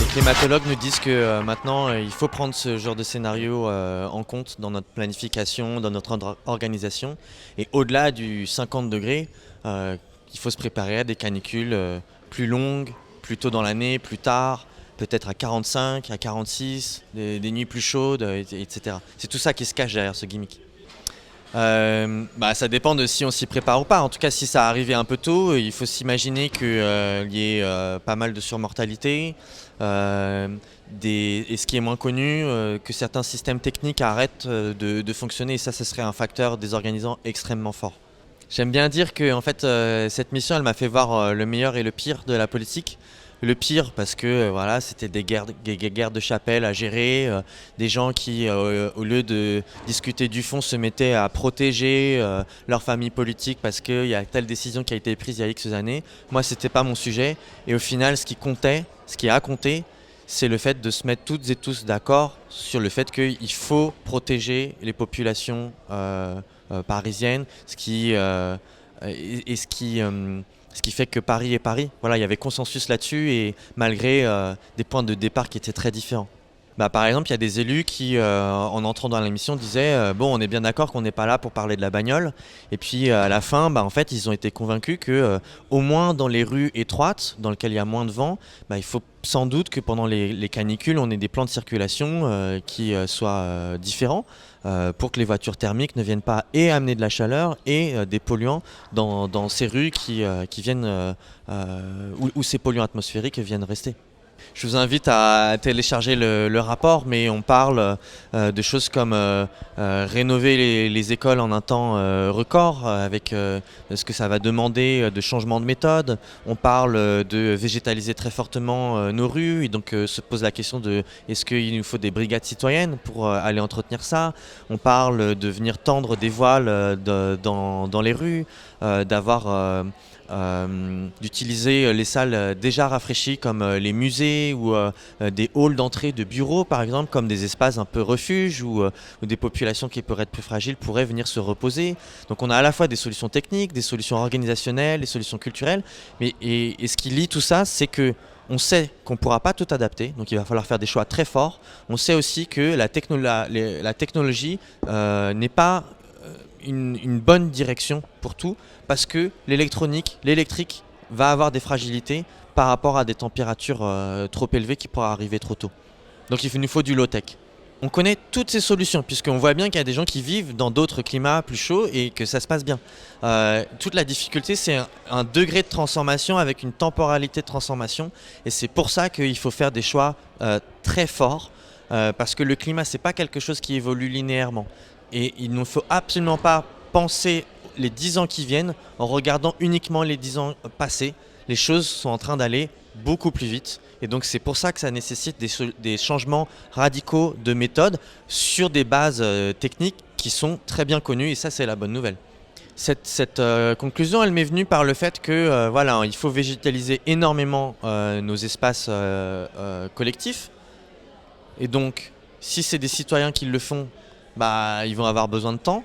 climatologues nous disent que maintenant, il faut prendre ce genre de scénario en compte dans notre planification, dans notre organisation. Et au-delà du 50 degrés, il faut se préparer à des canicules plus longues, plus tôt dans l'année, plus tard, peut-être à 45, à 46, des nuits plus chaudes, etc. C'est tout ça qui se cache derrière ce gimmick. Ça dépend de si on s'y prépare ou pas. En tout cas, si ça arrivait un peu tôt, il faut s'imaginer qu'il y ait pas mal de surmortalité. Et ce qui est moins connu, que certains systèmes techniques arrêtent de fonctionner. Et ça, ce serait un facteur désorganisant extrêmement fort. J'aime bien dire que en fait, cette mission, elle m'a fait voir le meilleur et le pire de la politique. Le pire parce que voilà, c'était des guerres de chapelle à gérer, des gens qui, au lieu de discuter du fond, se mettaient à protéger leur famille politique parce qu'il y a telle décision qui a été prise il y a X années. Moi, c'était pas mon sujet. Et au final, ce qui comptait, ce qui a compté, c'est le fait de se mettre toutes et tous d'accord sur le fait qu'il faut protéger les populations parisiennes, ce qui fait que Paris est Paris. Voilà, il y avait consensus là-dessus et malgré des points de départ qui étaient très différents. Par exemple, il y a des élus qui, en entrant dans l'émission, disaient bon, on est bien d'accord qu'on n'est pas là pour parler de la bagnole. Et puis à la fin, en fait, ils ont été convaincus que, au moins dans les rues étroites, dans lesquelles il y a moins de vent, il faut sans doute que pendant les canicules, on ait des plans de circulation qui soient différents pour que les voitures thermiques ne viennent pas et amener de la chaleur et des polluants dans ces rues qui viennent où ces polluants atmosphériques viennent rester. Je vous invite à télécharger le rapport, mais on parle de choses comme rénover les écoles en un temps record, avec ce que ça va demander de changement de méthode. On parle de végétaliser très fortement nos rues, et donc se pose la question de est-ce qu'il nous faut des brigades citoyennes pour aller entretenir ça. On parle de venir tendre des voiles dans les rues, d'utiliser les salles déjà rafraîchies comme les musées ou des halls d'entrée de bureaux par exemple, comme des espaces un peu refuges où des populations qui pourraient être plus fragiles pourraient venir se reposer. Donc on a à la fois des solutions techniques, des solutions organisationnelles, des solutions culturelles, et ce qui lie tout ça, c'est que on sait qu'on ne pourra pas tout adapter, donc il va falloir faire des choix très forts. On sait aussi que la technologie n'est pas une bonne direction pour tout, parce que l'électrique va avoir des fragilités par rapport à des températures trop élevées qui pourraient arriver trop tôt. Donc il nous faut du low-tech. On connaît toutes ces solutions, puisqu'on voit bien qu'il y a des gens qui vivent dans d'autres climats plus chauds et que ça se passe bien. Toute la difficulté, c'est un degré de transformation avec une temporalité de transformation, et c'est pour ça qu'il faut faire des choix très forts, parce que le climat, c'est pas quelque chose qui évolue linéairement. Et il ne faut absolument pas penser les 10 ans qui viennent en regardant uniquement les 10 ans passés. Les choses sont en train d'aller beaucoup plus vite. Et donc c'est pour ça que ça nécessite des changements radicaux de méthode sur des bases techniques qui sont très bien connues. Et ça, c'est la bonne nouvelle. Cette conclusion, elle m'est venue par le fait que il faut végétaliser énormément nos espaces collectifs. Et donc, si c'est des citoyens qui le font, ils vont avoir besoin de temps.